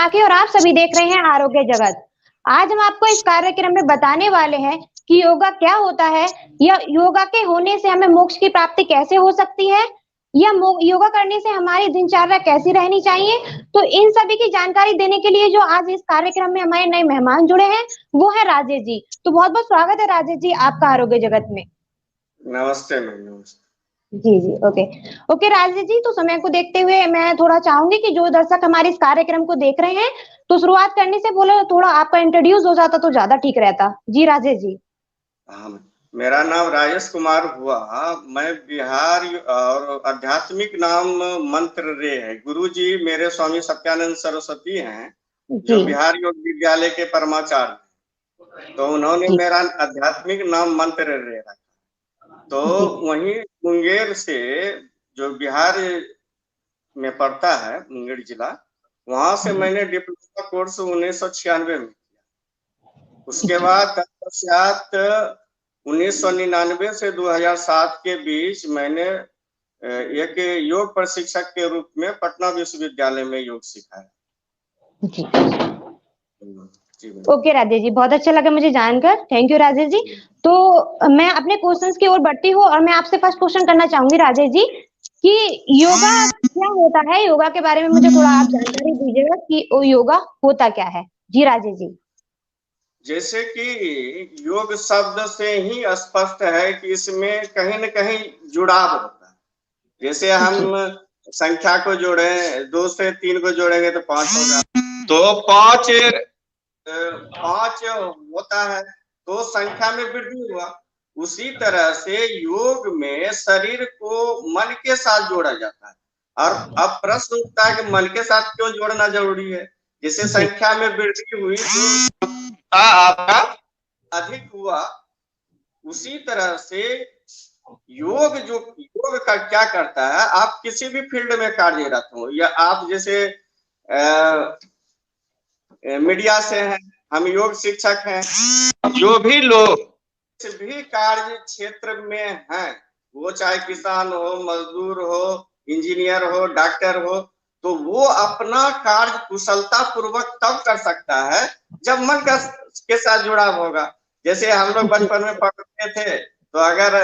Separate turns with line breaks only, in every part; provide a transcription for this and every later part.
राखी और आप सभी देख रहे हैं आरोग्य जगत। आज हम आपको इस कार्यक्रम में बताने वाले हैं कि योगा क्या होता है या योगा के होने से हमें मोक्ष की प्राप्ति कैसे हो सकती है या योगा करने से हमारी दिनचर्या कैसी रहनी चाहिए। तो इन सभी की जानकारी देने के लिए जो आज इस कार्यक्रम में हमारे नए मेहमान जुड़े हैं वो है राजेश जी। तो बहुत बहुत स्वागत है राजेश जी आपका आरोग्य जगत में।
नमस्ते मैम, नमस्ते।
जी जी ओके राजेश जी, तो समय को देखते हुए मैं थोड़ा चाहूंगी कि जो दर्शक हमारे इस कार्यक्रम को देख रहे हैं तो शुरुआत करने से बोले थोड़ा आपका इंट्रोड्यूस हो जाता तो ज्यादा ठीक रहता। जी राजेश जी।
हाँ, मेरा नाम राजेश कुमार हुआ। मैं बिहार और आध्यात्मिक नाम मंत्र रे है। गुरु जी मेरे स्वामी सत्यानंद सरस्वती हैं, जो
जी
बिहार योग विद्यालय के परमाचार्य हैं। तो उन्होंने
जी
मेरा आध्यात्मिक नाम मंत्र रे रखा। तो
जी
वहीं मुंगेर से, जो बिहार में पड़ता है, मुंगेर जिला, वहां से मैंने डिप्लोमा कोर्स 1996 में किया। उसके बाद तत्पश्चात 1999 से 2007 के बीच मैंने एक योग प्रशिक्षक के रूप में पटना विश्वविद्यालय में योग सीखा है।
जी
जी
ओके राजेश जी, बहुत अच्छा लगा मुझे जानकर। Thank you Rajesh ji. तो मैं अपने क्वेश्चंस की ओर बढ़ती हूँ और मैं आपसे फर्स्ट क्वेश्चन करना चाहूंगी राजेश जी कि योगा क्या होता है। योगा के बारे में मुझे थोड़ा आप जानकारी दीजिएगा कि वो योगा होता क्या है। जी राजेश जी।
जैसे कि योग शब्द से ही स्पष्ट है कि इसमें कहीं न कहीं जुड़ाव होता है। जैसे हम संख्या को जोड़े, 2 से 3 को जोड़ेंगे तो 5 होगा, तो 5 होता है, तो संख्या में वृद्धि हुआ। उसी तरह से योग में शरीर को मन के साथ जोड़ा जाता है। और अब प्रश्न उठता है कि मन के साथ क्यों जोड़ना जरूरी है। जैसे संख्या में वृद्धि हुई तो आपका अधिक हुआ। उसी तरह से योग का क्या करता है, आप किसी भी फील्ड में कार्यरत हो या आप जैसे मीडिया से हैं, हम योग शिक्षक हैं, जो भी लोग भी कार्य क्षेत्र में हैं, वो चाहे किसान हो, मजदूर हो, इंजीनियर हो, डॉक्टर हो, तो वो अपना कार्य कुशलता पूर्वक तब कर सकता है जब मन का के साथ जुड़ाव होगा। जैसे हम लोग बचपन में पढ़ते थे, तो अगर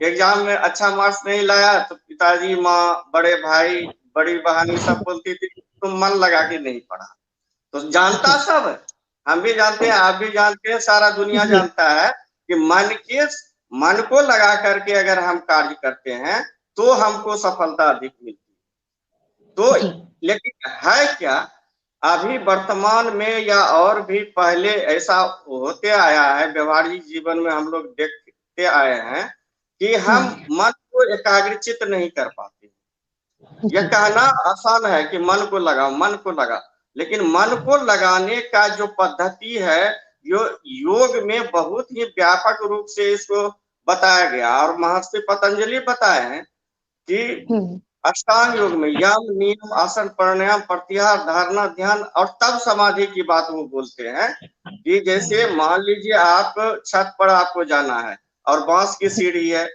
एग्जाम में अच्छा मार्क्स नहीं लाया तो पिताजी, माँ, बड़े भाई, बड़ी बहनी सब बोलती थी तुम मन लगा के नहीं पढ़ा। तो जानता सब है, हम भी जानते हैं, आप भी जानते हैं, सारा दुनिया जानता है कि मन को लगा करके अगर हम कार्य करते हैं तो हमको सफलता अधिक मिलती है। तो लेकिन है क्या, अभी वर्तमान में या और भी पहले ऐसा होते आया है, व्यवहारिक जीवन में हम लोग देखते आए हैं कि हम मन को एकाग्रचित नहीं कर पाते। यह कहना आसान है कि मन को लगाओ, मन को लगा, लेकिन मन को लगाने का जो पद्धति है, योग में बहुत ही व्यापक रूप से इसको बताया गया। और महर्षि पतंजलि बताए हैं कि अष्टांग योग में यम, नियम, आसन, प्राणायाम, प्रत्याहार, धारणा, ध्यान और तब समाधि की बात वो बोलते हैं कि जैसे मान लीजिए आप छत पर आपको जाना है और बांस की सीढ़ी है,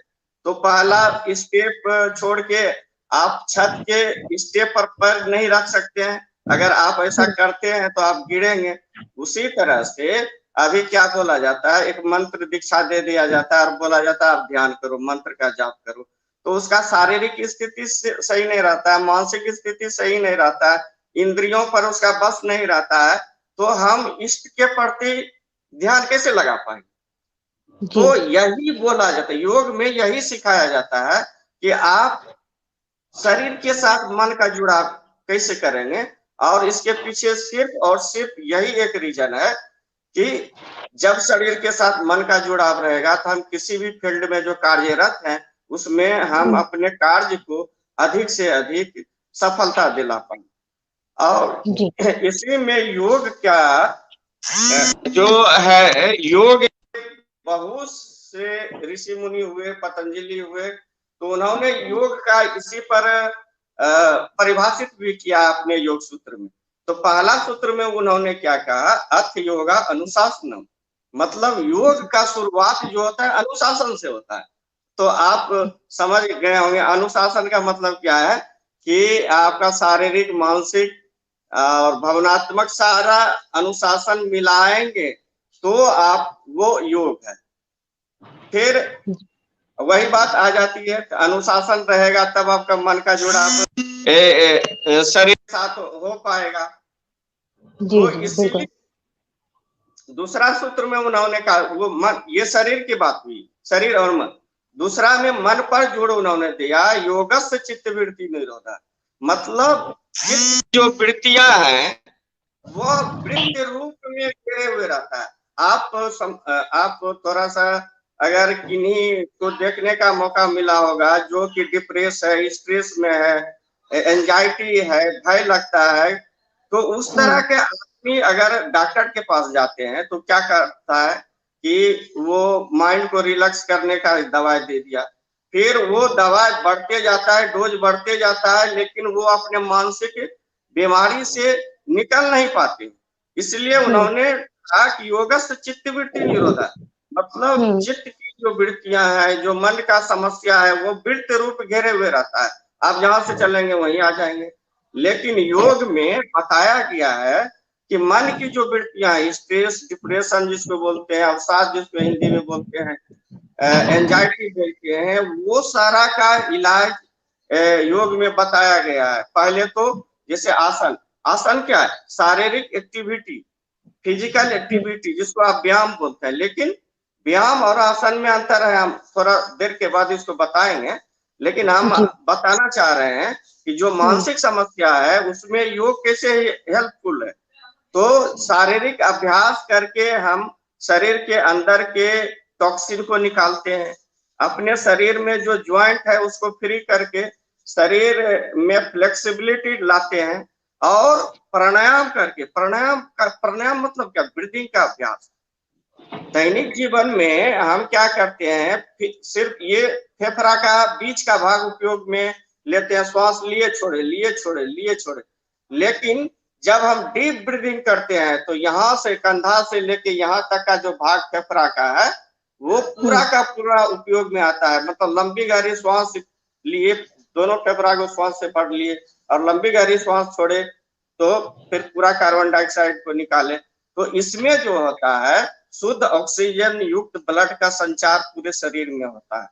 तो पहला स्टेप छोड़ के आप छत के स्टेप पर पैर नहीं रख सकते हैं। अगर आप ऐसा करते हैं तो आप गिरेंगे। उसी तरह से अभी क्या बोला जाता है, एक मंत्र दीक्षा दे दिया जाता है और बोला जाता है आप ध्यान करो, मंत्र का जाप करो, तो उसका शारीरिक स्थिति सही नहीं रहता है, मानसिक स्थिति सही नहीं रहता है, इंद्रियों पर उसका बस नहीं रहता है, तो हम इष्ट के प्रति ध्यान कैसे लगा पाएंगे। तो यही बोला जाता है, योग में यही सिखाया जाता है कि आप शरीर के साथ मन का जुड़ाव कैसे करेंगे। और इसके पीछे सिर्फ और सिर्फ यही एक रीजन है कि जब शरीर के साथ मन का जुड़ाव रहेगा तो हम किसी भी फील्ड में जो कार्यरत हैं उसमें हम अपने कार्य को अधिक से अधिक सफलता दिला पाए। और इसी में योग क्या जो है, योग बहुत से ऋषि मुनि हुए, पतंजलि हुए, तो उन्होंने योग का इसी पर परिभाषित भी किया अपने योग सूत्र में। तो पहला सूत्र में उन्होंने क्या कहा, अथ योगा अनुशासनम, मतलब योग का शुरुआत जो होता है अनुशासन से होता है। तो आप समझ गए होंगे अनुशासन का मतलब क्या है कि आपका शारीरिक, मानसिक और भावनात्मक सारा अनुशासन मिलाएंगे तो आप वो योग है। फिर वही बात आ जाती है, अनुशासन रहेगा तब आपका मन का जुड़ाव शरीर के साथ हो पाएगा।
जी
तो
जी
इसीलिए
बिल्कुल।
दूसरा सूत्र में उन्होंने कहा, वो मन, ये शरीर की बात हुई, शरीर और मन। दूसरा में मन पर जोड़ उन्होंने दिया, योगस्य चित्त वृत्ति निरोधा। मतलब चित्त जो वृत्तियां हैं वो वृत्ति रूप में घेरे हुए रहता है। आप थोड़ा सा अगर किन्हीं को देखने का मौका मिला होगा जो कि डिप्रेस है, स्ट्रेस में है, एंजाइटी है, भय लगता है, तो उस तरह के आदमी अगर डॉक्टर के पास जाते हैं तो क्या करता है कि वो माइंड को रिलैक्स करने का दवाई दे दिया, फिर वो दवाई बढ़ते जाता है, डोज बढ़ते जाता है, लेकिन वो अपने मानसिक बीमारी से निकल नहीं पाते। इसलिए उन्होंने कहा कि योगस्य चित्त वृत्ति निरोधा, मतलब चित्त की जो वृत्तियां हैं, जो मन का समस्या है, वो वृत्त रूप घेरे हुए रहता है, आप जहां से चलेंगे वहीं आ जाएंगे। लेकिन योग में बताया गया है कि मन की जो वृत्तियां हैं, स्ट्रेस, डिप्रेशन जिसको बोलते हैं, अवसाद जिसको हिंदी में बोलते हैं, एंजाइटी बोलते हैं, वो सारा का इलाज योग में बताया गया है। पहले तो जैसे आसन, आसन क्या है? शारीरिक एक्टिविटी, फिजिकल एक्टिविटी जिसको आप व्यायाम बोलते हैं। लेकिन व्यायाम और आसन में अंतर है, हम थोड़ा देर के बाद इसको बताएंगे। लेकिन हम बताना चाह रहे हैं कि जो मानसिक समस्या है उसमें योग कैसे हेल्पफुल है। तो शारीरिक अभ्यास करके हम शरीर के अंदर के टॉक्सिन को निकालते हैं, अपने शरीर में जो ज्वाइंट है उसको फ्री करके शरीर में फ्लेक्सिबिलिटी लाते हैं, और प्राणायाम करके, प्राणायाम मतलब क्या? ब्रीदिंग का अभ्यास। दैनिक जीवन में हम क्या करते हैं, सिर्फ ये फेफड़ा का बीच का भाग उपयोग में लेते हैं, श्वास लिए छोड़े, लिए छोड़े, लिए छोड़े। लेकिन जब हम डीप ब्रीदिंग करते हैं तो यहाँ से कंधा से लेके यहाँ तक का जो भाग फेफड़ा का है वो पूरा का पूरा उपयोग में आता है। मतलब लंबी गहरी श्वास लिए, दोनों फेफड़ा को श्वास से भर लिए, और लंबी गहरी श्वास छोड़े तो फिर पूरा कार्बन डाइऑक्साइड को निकाले। तो इसमें जो होता है, शुद्ध ऑक्सीजन युक्त ब्लड का संचार पूरे शरीर में होता है,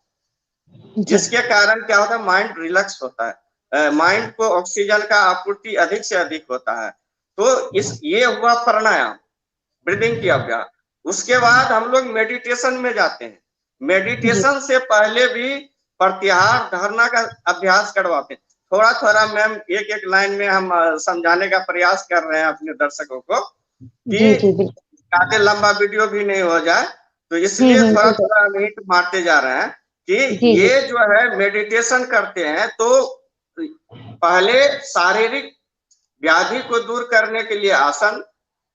जिसके कारण क्या होता है, माइंड रिलैक्स होता है, माइंड को ऑक्सीजन का आपूर्ति अधिक से अधिक होता है। तो ये हुआ प्राणायाम, ब्रीदिंग की अभ्यास। उसके बाद हम लोग मेडिटेशन में जाते हैं। मेडिटेशन से पहले भी प्रत्याहार धारणा का अभ्यास करवाते हैं। थोड़ा थोड़ा मैम एक एक लाइन में हम समझाने का प्रयास कर रहे हैं अपने दर्शकों को कि ज्यादा लंबा वीडियो भी नहीं हो जाए, तो इसलिए थोड़ा थोड़ा हिंट मारते जा रहे हैं कि ये जो है मेडिटेशन करते हैं तो पहले शारीरिक व्याधि को दूर करने के लिए आसन,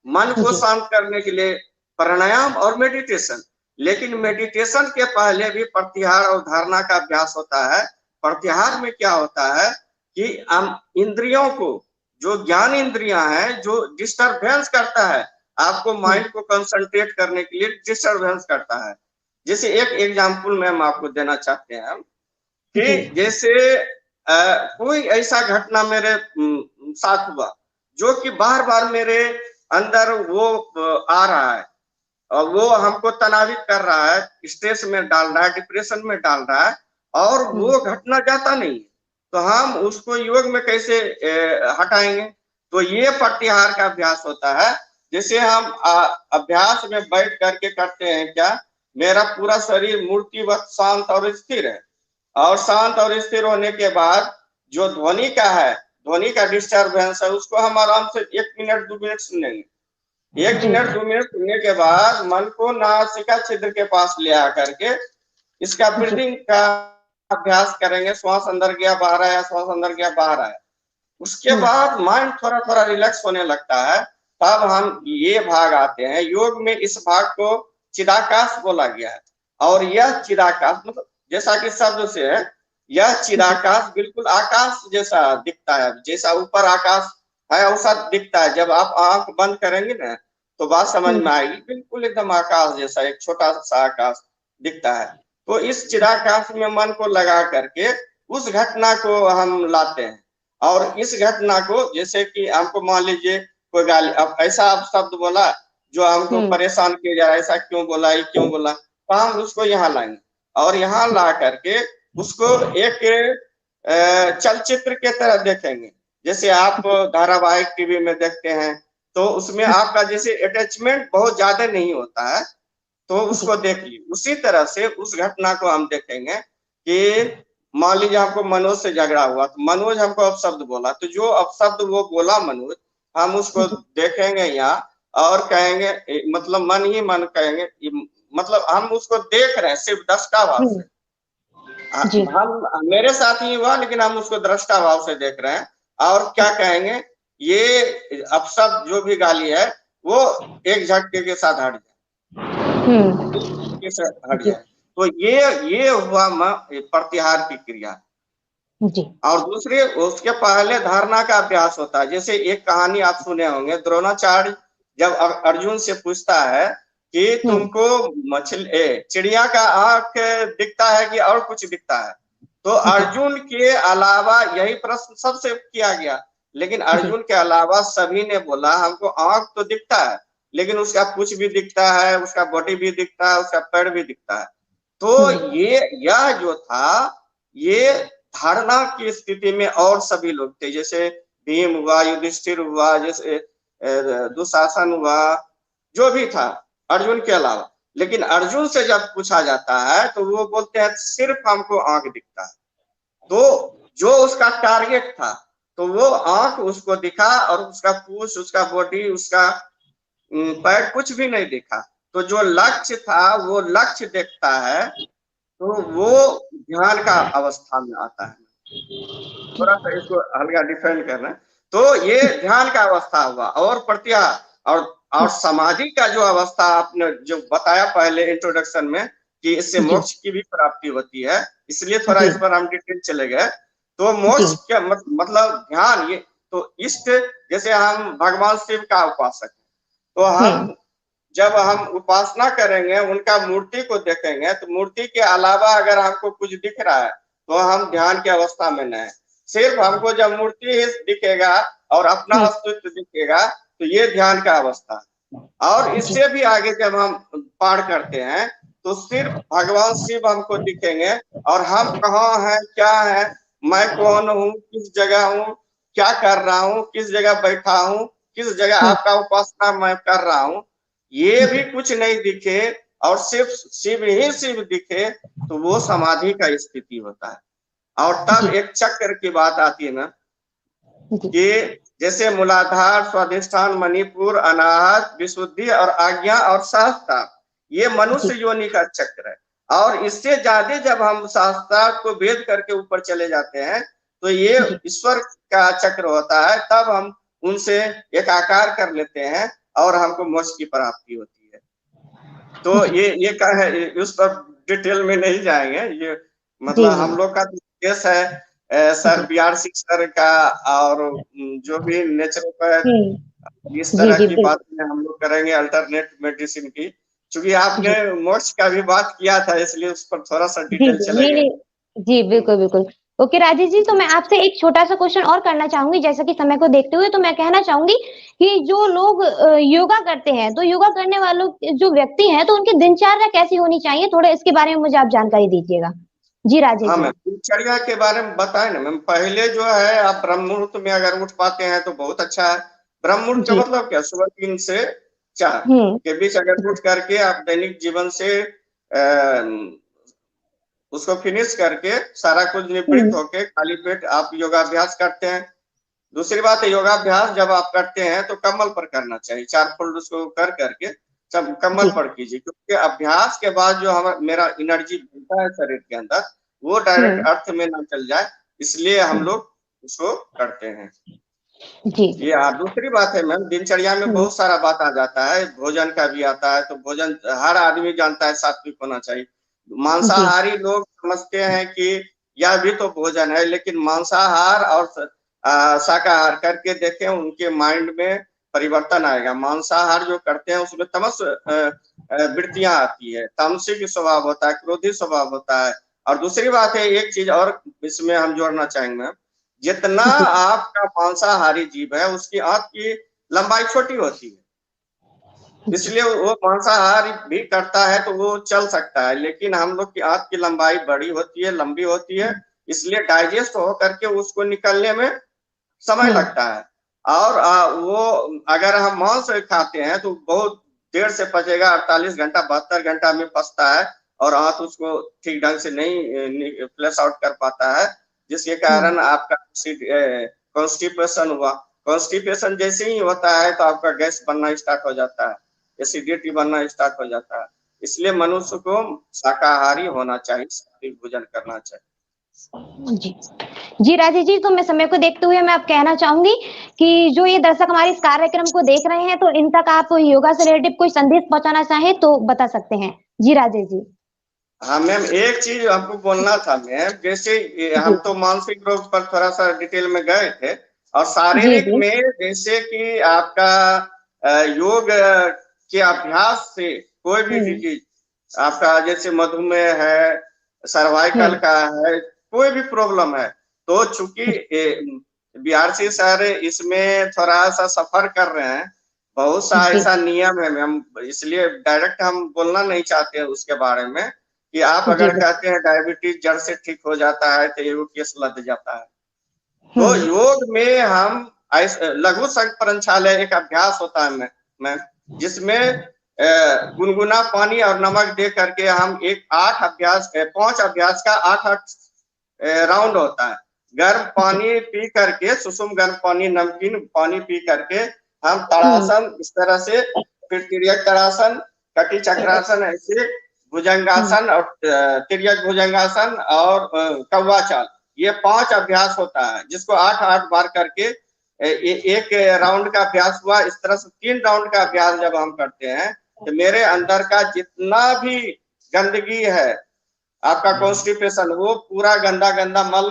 मन को शांत करने के लिए प्राणायाम और मेडिटेशन। लेकिन मेडिटेशन के पहले भी प्रत्याहार और धारणा का अभ्यास होता है। प्रत्याहार में क्या होता है कि हम इंद्रियों को, जो ज्ञान इंद्रियां हैं, जो डिस्टरबेंस करता है, आपको माइंड को कंसंट्रेट करने के लिए डिस्टरबेंस करता है। जैसे एक एग्जांपल मैम आपको देना चाहते हैं हम कि जैसे कोई ऐसा घटना मेरे साथ हुआ जो कि बार बार मेरे अंदर वो आ रहा है और वो हमको तनावित कर रहा है, स्ट्रेस में डाल रहा है, डिप्रेशन में डाल रहा है, और वो घटना जाता नहीं, तो हम उसको योग में कैसे हटाएंगे? तो ये प्रत्याहार का अभ्यास होता है। जैसे हम अभ्यास में बैठ करके करते हैं क्या, मेरा पूरा शरीर मूर्तिवत शांत और स्थिर है, और शांत और स्थिर होने के बाद जो ध्वनि का है, ध्वनि का डिस्टर्बेंस है, उसको हम आराम से 1 मिनट 2 मिनट सुनेंगे। 1 मिनट 2 मिनट सुनने के बाद मन को नासिका छिद्र के पास ले आकर के इसका ब्रीदिंग का अभ्यास करेंगे। श्वास अंदर गया बाहर आया, श्वास अंदर गया बाहर आया। उसके बाद माइंड थोड़ा थोड़ा रिलैक्स होने लगता है। तब हम ये भाग आते हैं। योग में इस भाग को चिदाकाश बोला गया है, और यह चिदाकाश मतलब जैसा कि शब्द से है, यह चिदाकाश बिल्कुल आकाश जैसा दिखता है, जैसा ऊपर आकाश है वैसा दिखता है। जब आप आंख बंद करेंगे ना तो बात समझ में आएगी, बिल्कुल एकदम आकाश जैसा एक छोटा सा आकाश दिखता है। तो इस चिदाकाश में मन को लगा करके उस घटना को हम लाते हैं, और इस घटना को, जैसे कि हमको मान लीजिए कोई गाली, अब ऐसा आप शब्द बोला जो हमको परेशान किया जा रहा है, ऐसा क्यों बोला, ये क्यों बोला, तो हम उसको यहाँ लाएंगे और यहाँ ला करके उसको एक चलचित्र के तरह देखेंगे। जैसे आप धारावाहिक टीवी में देखते हैं तो उसमें आपका जैसे अटैचमेंट बहुत ज्यादा नहीं होता है, तो उसको देख लीजिए। उसी तरह से उस घटना को हम देखेंगे कि मान लीजिए हमको मनोज से झगड़ा हुआ, तो मनोज हमको अपशब्द बोला, तो जो अपशब्द वो बोला मनोज, हम उसको देखेंगे यहाँ और कहेंगे, मतलब मन ही मन कहेंगे, मतलब हम उसको देख रहे हैं सिर्फ दृष्टा भाव से। हम मेरे साथ ही हुआ लेकिन हम उसको दृष्टा भाव से देख रहे हैं और क्या कहेंगे, ये अपशब्द जो भी गाली है वो एक झटके के साथ हट जाए। तो ये हुआ प्रत्याहार की क्रिया।
जी।
और दूसरी, उसके पहले धारणा का अभ्यास होता है। जैसे एक कहानी आप सुने होंगे, द्रोणाचार्य जब अर्जुन से पूछता है कि तुमको चिड़िया का आंख दिखता है कि और कुछ दिखता है, तो अर्जुन के अलावा यही प्रश्न सबसे किया गया, लेकिन अर्जुन के अलावा सभी ने बोला हमको आंख तो दिखता है, लेकिन उसका पूंछ भी दिखता है, उसका बॉडी भी दिखता है, उसका पैर भी दिखता है। तो यह जो था, ये धारणा की स्थिति में और सभी लोग थे, जैसे भीम हुआ, युधिष्ठिर हुआ, जैसे दुशासन हुआ, जो भी था अर्जुन के अलावा। लेकिन अर्जुन से जब पूछा जाता है तो वो बोलते हैं सिर्फ हमको आंख दिखता है। तो जो उसका टारगेट था, तो वो आंख उसको दिखा और उसका पूंछ, उसका बॉडी, उसका पैर कुछ भी नहीं दिखा। तो जो लक्ष्य था वो लक्ष्य देखता है, तो वो ध्यान का अवस्था में आता है। थोड़ा सा इसको हल्का डिफेंड करना, तो ये ध्यान का अवस्था हुआ। और प्रत्याहार और समाधि का जो अवस्था आपने जो बताया पहले इंट्रोडक्शन में कि इससे मोक्ष की भी प्राप्ति होती है, इसलिए थोड़ा इस पर हम डिटेल चले गए। तो मोक्ष क्या मतलब ध्यान, ये तो इष्ट, जैसे हम भगवान शिव का उपासक, तो हम जब हम उपासना करेंगे, उनका मूर्ति को देखेंगे, तो मूर्ति के अलावा अगर हमको कुछ दिख रहा है तो हम ध्यान की अवस्था में नहीं। सिर्फ हमको जब मूर्ति ही दिखेगा और अपना अस्तित्व दिखेगा तो ये ध्यान का अवस्था है। और इससे भी आगे जब हम पार करते हैं तो सिर्फ भगवान शिव हमको दिखेंगे और हम कहाँ हैं, क्या है, मैं कौन हूँ, किस जगह हूँ, क्या कर रहा हूँ, किस जगह बैठा हूँ, किस जगह आपका उपासना मैं कर रहा हूँ, ये भी कुछ नहीं दिखे और सिर्फ शिव ही शिव दिखे, तो वो समाधि का स्थिति होता है। और तब एक चक्र की बात आती है ना, कि जैसे मूलाधार, स्वाधिष्ठान, मणिपुर, अनाहत, विशुद्धि और आज्ञा और सहजता, ये मनुष्य योनि का चक्र है। और इससे ज्यादा जब हम सहजता को भेद करके ऊपर चले जाते हैं तो ये ईश्वर का चक्र होता है। तब हम उनसे एकाकार कर लेते हैं और हमको मोक्ष की प्राप्ति होती है। तो ये क्या है, उस पर डिटेल में नहीं जाएंगे, ये मतलब हम लोग का केस है सर BRC सर का, और जो भी नेचर पर इस तरह की बातें हम लोग करेंगे अल्टरनेट मेडिसिन की। क्योंकि आपने मोक्ष का भी बात किया था, इसलिए उस पर थोड़ा सा डिटेल चलेंगे।
जी बिल्कुल बिल्कुल। ओके राजेश जी, तो मैं आपसे एक छोटा सा क्वेश्चन और करना चाहूंगी, जैसा कि समय को देखते हुए, तो मैं कहना चाहूंगी कि जो लोग योगा करते हैं, तो योगा करने वालों जो व्यक्ति हैं, तो उनकी दिनचर्या कैसी होनी चाहिए, थोड़ा इसके बारे में मुझे आप जानकारी दीजिएगा। जी राजेश
हाँ
जी।
मैम, दिनचर्या के बारे में बताए ना मैम। पहले जो है आप ब्रह्म मुहूर्त में अगर उठ पाते हैं तो बहुत अच्छा है। ब्रह्म मुहूर्त का मतलब क्या, सुबह 3 से 4 के बीच अगर उठ करके आप दैनिक जीवन से उसको फिनिश करके सारा कुछ निवृत्त होके खाली पेट आप योगाभ्यास करते हैं। दूसरी बात है, योगाभ्यास जब आप करते हैं तो कमल पर करना चाहिए, 4 फोल्ड उसको कर करके सब कमल पर कीजिए, क्योंकि अभ्यास के बाद जो मेरा एनर्जी बनता है शरीर के अंदर, वो डायरेक्ट अर्थ में ना चल जाए, इसलिए हम लोग उसको करते हैं। ये दूसरी बात है मैम, दिनचर्या में बहुत सारा बात आ जाता है, भोजन का भी आता है। तो भोजन हर आदमी जानता है सात्विक होना चाहिए। मांसाहारी लोग समझते हैं कि यह भी तो भोजन है, लेकिन मांसाहार और शाकाहार करके देखें, उनके माइंड में परिवर्तन आएगा। मांसाहार जो करते हैं उसमें तमस वृत्तियां आती है, तामसिक स्वभाव होता है, क्रोधी स्वभाव होता है। और दूसरी बात है, एक चीज और इसमें हम जोड़ना चाहेंगे, जितना आपका मांसाहारी जीव है उसकी आंत की लंबाई छोटी होती है, इसलिए वो मांसाहारी भी करता है तो वो चल सकता है, लेकिन हम लोग की आंत की लंबाई बड़ी होती है, लंबी होती है, इसलिए डाइजेस्ट होकर के उसको निकलने में समय लगता है। और वो अगर हम मांस खाते हैं तो बहुत देर से पचेगा, 48 घंटा 72 घंटा में पचता है और आंत उसको ठीक ढंग से नहीं फ्लैश आउट कर पाता है, जिसके कारण आपका कॉन्स्टिपेशन हुआ। कॉन्स्टिपेशन जैसे ही होता है तो आपका गैस बनना स्टार्ट हो जाता है, एसिडिटी बनना स्टार्ट हो जाता है। इसलिए मनुष्य को शाकाहारी होना चाहिए, सात्विक भोजन करना चाहिए।
जी जी राजेश जी, तो मैं समय को देखते हुए मैं अब कहना चाहूंगी कि जो ये दर्शक हमारे इस कार्यक्रम को देख रहे हैं, तो इन तक आप योगा से रिलेटेड कोई संदेश पहुंचाना चाहें तो बता सकते हैं। जी राजेश जी।
हाँ मैम, एक चीज आपको बोलना था मैम, जैसे हम तो मानसिक रोग पर थोड़ा सा डिटेल में गए थे, और
जी
शारीरिक
जी
में जैसे कि आपका योग के अभ्यास से कोई भी डिजीज आपका, जैसे मधुमेह है, सर्वाइकल का है, कोई भी प्रॉब्लम है, तो चूंकि बीआरसी सर इसमें थोड़ा सा सफर कर रहे हैं, बहुत सा
जी
ऐसा नियम है मैम, इसलिए डायरेक्ट हम बोलना नहीं चाहते हैं उसके बारे में, कि आप
जी
अगर कहते हैं डायबिटीज जड़ से ठीक हो जाता है तो योग केस लद जाता है। तो
हम्म
योग में हम लघु संप्रंक्षालय एक अभ्यास होता है मैं जिसमें गुनगुना पानी और नमक दे करके हम एक 5 अभ्यास का 8 राउंड होता है। गर्म पानी पी करके, सुसुम गर्म पानी, नमकीन पानी पी करके हम ताड़ासन इस तरह से, फिर तिर्यक ताड़ासन, कटी चक्रासन, ऐसे भुजंगासन और तिर्यक भुजंगासन और कौवा चाल, ये 5 अभ्यास होता है, जिसको 8-8 बार करके एक राउंड का अभ्यास हुआ। इस तरह से 3 राउंड का अभ्यास जब हम करते हैं तो मेरे अंदर का जितना भी गंदगी है, आपका कॉन्स्टिपेशन, वो पूरा गंदा गंदा मल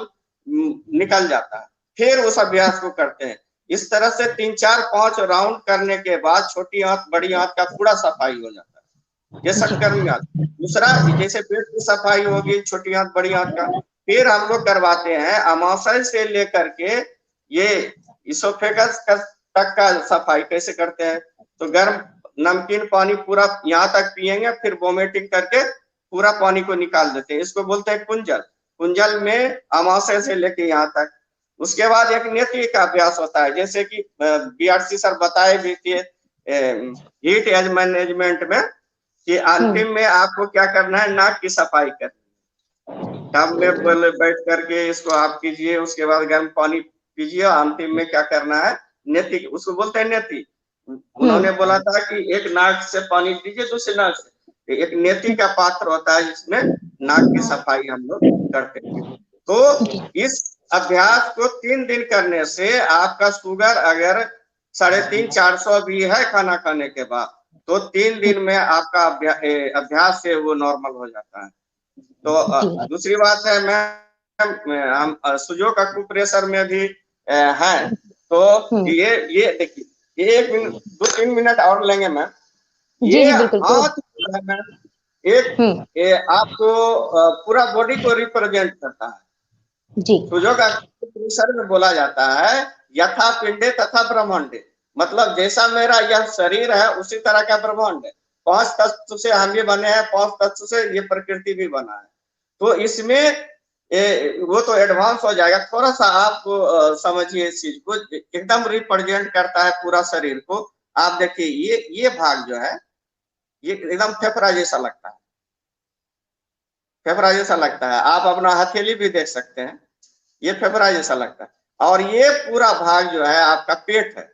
निकल जाता है। फिर उस अभ्यास को करते हैं। इस तरह से 3-4-5 राउंड करने के बाद छोटी आंत बड़ी आंत का पूरा सफाई हो जाता है। ये सकर्मी आंत। दूसरा, जैसे पेट की सफाई होगी, छोटी आंत बड़ी आंत का, फिर हम लोग करवाते हैं अमाशय से लेकर के ये इसोफेगस तक का सफाई कैसे करते हैं, तो गर्म नमकीन पानी पूरा यहाँ तक पिएंगे, फिर वोमिटिंग करके पूरा पानी को निकाल देते हैं, इसको बोलते हैं कुंजल। कुंजल में अमाशय से लेके यहाँ तक। उसके बाद एक नेति का अभ्यास होता है, जैसे कि बीआरसी सर बताए भी थे हीट एज मैनेजमेंट में, कि अंतिम में आपको क्या करना है, नाक की सफाई करनी है। टब में पहले बैठ करके इसको आप कीजिए, उसके बाद गर्म पानी पीजिए, अंतिम में क्या करना है, नेति, उसको बोलते हैं नेति। उन्होंने बोला था कि एक नाक से पानी पीजिए, दूसरे नाक से, एक नेति का पात्र होता है जिसमें नाक की सफाई हम लोग करते हैं। तो इस अभ्यास को 3 दिन करने से आपका शुगर अगर 350-400 भी है खाना खाने के बाद, तो 3 दिन में आपका अभ्यास से वो नॉर्मल हो जाता है। तो दूसरी बात है मैम, हम सुजोक अक्यूप्रेशर में भी है, तो ये देखिए, 2-3 मिनट और लेंगे मैम।
जी
ये
जी बिल्कुल।
हाथ है मैम, एक आपको पूरा बॉडी को रिप्रेजेंट करता है।
जी
सुजोक अक्यूप्रेशर में बोला जाता है यथा पिंडे तथा ब्रह्मांडे, मतलब जैसा मेरा यह शरीर है उसी तरह का ब्रह्मांड है। 5 तत्व से हम भी बने हैं, 5 तत्व से ये प्रकृति भी बना है। तो इसमें वो तो एडवांस हो जाएगा, थोड़ा सा आपको समझिए इस चीज को, एकदम रिप्रेजेंट करता है पूरा शरीर को। आप देखिए ये भाग जो है, ये एकदम फेफड़ा जैसा लगता है, फेफड़ा जैसा लगता है। आप अपना हथेली भी देख सकते हैं, ये फेफड़ा जैसा लगता है। और ये पूरा भाग जो है आपका पेट है,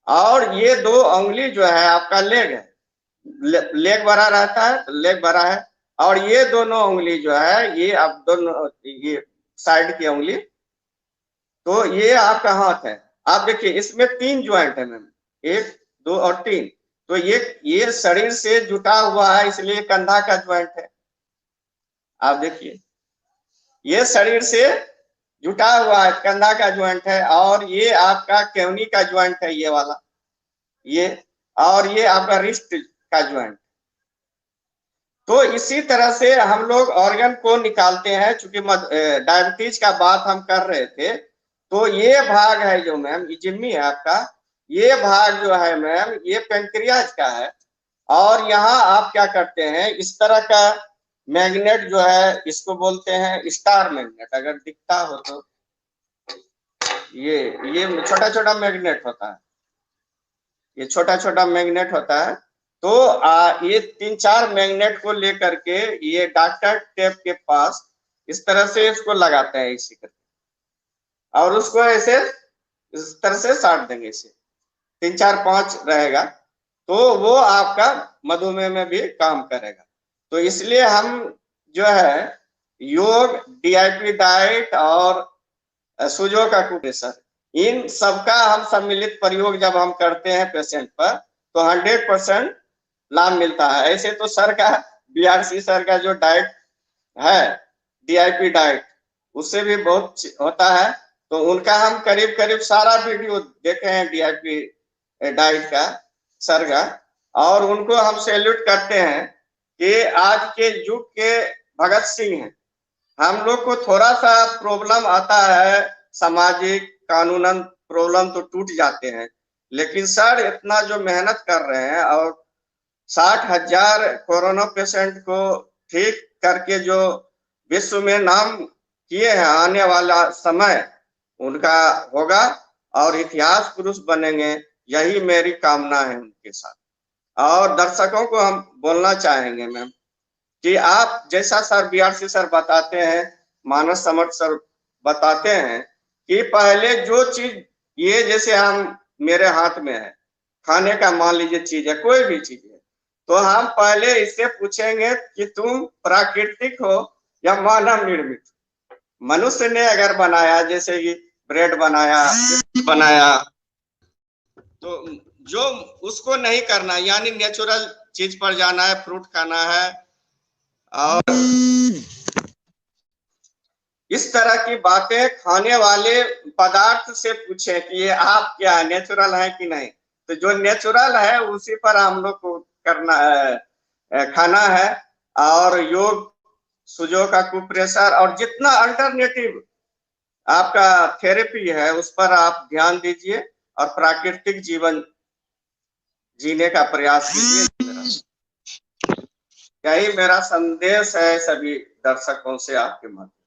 और ये 2 उंगली जो है आपका लेग है, लेग बड़ा रहता है, लेग बड़ा है। और ये दोनों उंगली जो है, ये आप दोनों, ये साइड की उंगली, तो ये आपका हाथ है। आप देखिए इसमें 3 ज्वाइंट है मैम, 1 2 और 3। तो ये शरीर से जुटा हुआ है, इसलिए कंधा का ज्वाइंट है। आप देखिए ये शरीर से जुटा हुआ है, कंधा का ज्वाइंट है। और ये आपका केवनी का ज्वाइंट है, ये वाला, ये, और ये आपका रिस्ट का ज्वाइंट। तो इसी तरह से हम लोग ऑर्गन को निकालते हैं। चूंकि डायबिटीज का बात हम कर रहे थे, तो ये भाग है जो मैम, जिम्मी है आपका, ये भाग जो है मैम ये पेंक्रियाज का है। और यहाँ आप क्या करते हैं, इस तरह का मैग्नेट जो है इसको बोलते हैं स्टार मैग्नेट। अगर दिखता हो तो ये छोटा छोटा मैग्नेट होता है, ये छोटा छोटा मैग्नेट होता है। तो ये 3-4 मैग्नेट को लेकर के ये डॉक्टर टेप के पास इस तरह से इसको लगाते हैं इसी करके, और उसको ऐसे इस तरह से साट देंगे। इसे 3-4-5 रहेगा तो वो आपका मधुमेह में भी काम करेगा। तो इसलिए हम जो है योग, डीआईपी डाइट और सुजो का कुप्रेशर, इन सबका हम सम्मिलित प्रयोग जब हम करते हैं पेशेंट पर तो 100% लाभ मिलता है। ऐसे तो सर का, बीआरसी सर का जो डाइट है डीआईपी डाइट, उससे भी बहुत होता है। तो उनका हम करीब करीब सारा वीडियो देखे हैं डीआईपी डाइट का, सर का, और उनको हम सैल्यूट करते हैं कि आज के युग के भगत सिंह हैं। हम लोग को थोड़ा सा प्रॉब्लम आता है, सामाजिक कानूनन प्रॉब्लम तो टूट जाते हैं, लेकिन सर इतना जो मेहनत कर रहे हैं और 60,000 कोरोना पेशेंट को ठीक करके जो विश्व में नाम किए हैं, आने वाला समय उनका होगा और इतिहास पुरुष बनेंगे, यही मेरी कामना है उनके साथ। और दर्शकों को हम बोलना चाहेंगे मैम कि आप जैसा सर बीआरसी सर बताते हैं, मानस समर्थ सर बताते हैं कि पहले जो चीज ये जैसे हम मेरे हाथ में है खाने का, मान लीजिए चीज है, कोई भी चीज है, तो हम पहले इससे पूछेंगे कि तुम प्राकृतिक हो या मानव निर्मित। मनुष्य ने अगर बनाया, जैसे कि ब्रेड बनाया तो जो उसको नहीं करना, यानी नेचुरल चीज पर जाना है, फ्रूट खाना है। और इस तरह की बातें खाने वाले पदार्थ से पूछे कि ये आप क्या नेचुरल है कि नहीं। तो जो नेचुरल है उसी पर हम लोग को करना है, खाना है। और योग, सुजो का कुप्रेशर और जितना अल्टरनेटिव आपका थेरेपी है उस पर आप ध्यान दीजिए और प्राकृतिक जीवन जीने का प्रयास कीजिए। यही मेरा संदेश है सभी दर्शकों से आपके माध्यम।